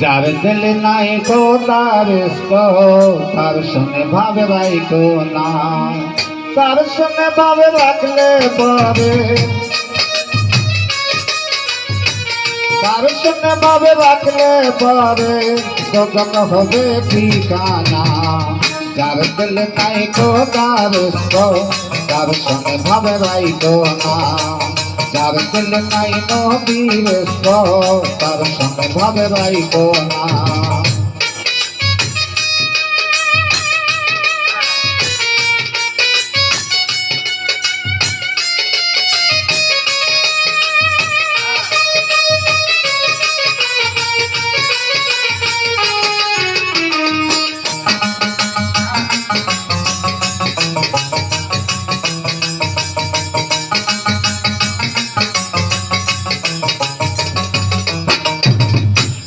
যার দিল নাই কো তার তার সঙ্গে ভাবে রাইকো না, তার সঙ্গে ভাবে রাখলে পরে, তার সঙ্গে ভাবে রাখলে পরে গগন হবে ঠিকানা। যার দিল নাই কো তার সঙ্গে ভাবে রাইকো না, যার দিল নাই নবীর তার সঙ্গে ভাবে রাইকো না।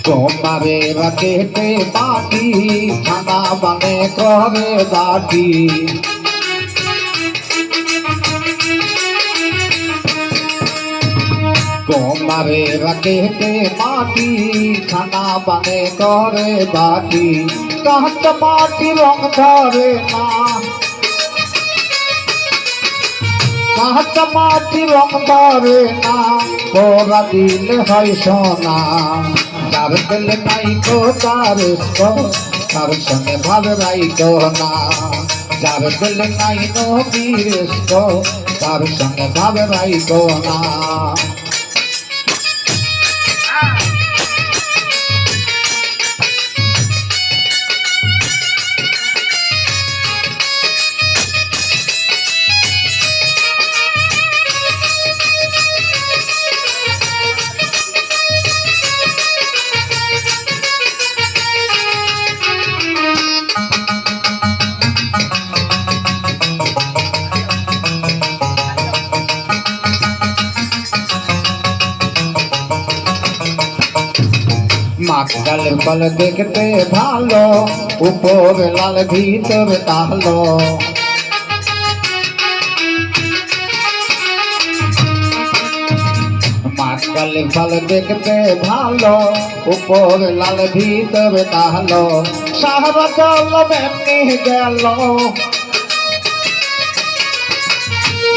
তোমারে রাখেতে বাটি খানা বানে করে বাটি, তোমারে রাখেতে মাটি খানা বানে করে বাটি, কাঁচ মাটি রং ধরে না, কাঁচ মাটি রং ধরে না, পোড়া দিলে হয় সোনা। যার দিল নাই কো তার সঙ্গে ভাবে রাইকো না, যার দিল নাই নবীর তার সঙ্গে ভাবে রাইকো না। মাকালের ফল দেখতে ভালো, উপর লাল ভিতর কালো, মাকালের ফল দেখতে ভালো, উপর লাল ভিতর কালো, সাহারা জল এমনি গেল,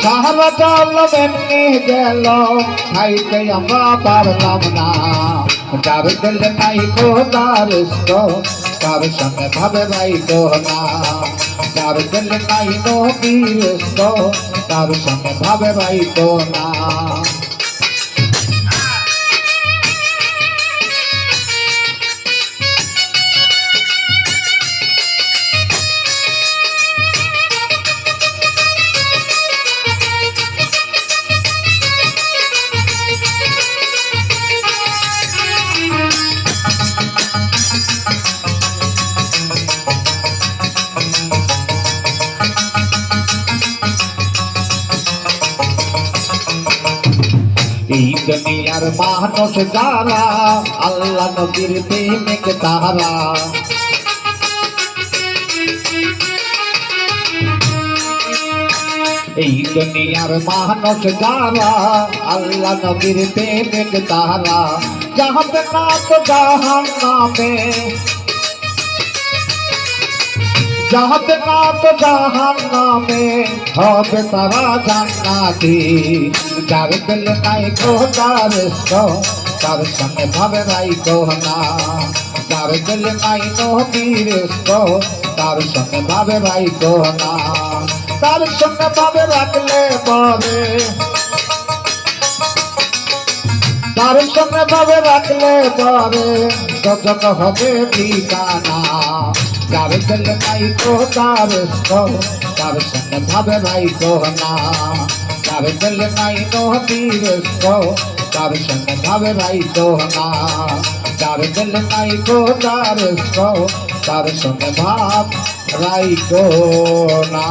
সাহারা জল এমনি গেল, খাইতে আমরা পারলাম না। যার দিল নাই কো তার সঙ্গে ভাবে রাইকো না, যার দিল নাই নবীর তার সঙ্গে ভাবে রাইকো না। এই দুনিয়ার মানুষ যারা আল্লাহ নবীর প্রেমিক তারা, এই দুনিয়ার মানুষ যারা আল্লাহ নবীর প্রেমিক তারা, যাহাতে না তো জাহান্নামে, যাহাতে না তো জাহান্নামে হবে তারা জান্নাতি। যার দিল নাই কো তার সঙ্গে ভাবে রাইকো না, যার দিল নাই নবীর তার সঙ্গে ভাবে রাইকো না, তার সঙ্গে ভাবে রাখলে পরে, তার সঙ্গে ভাবে রাখলে পরে গগন হবে ঠিকানা। যার দিল নাই কো তার সঙ্গে ভাবে রাইকো না, যার দিল নাই নবীর তার সঙ্গে ভাবে রাইকো না, যার দিল নাই কো তার সঙ্গে ভাব রাইকো না।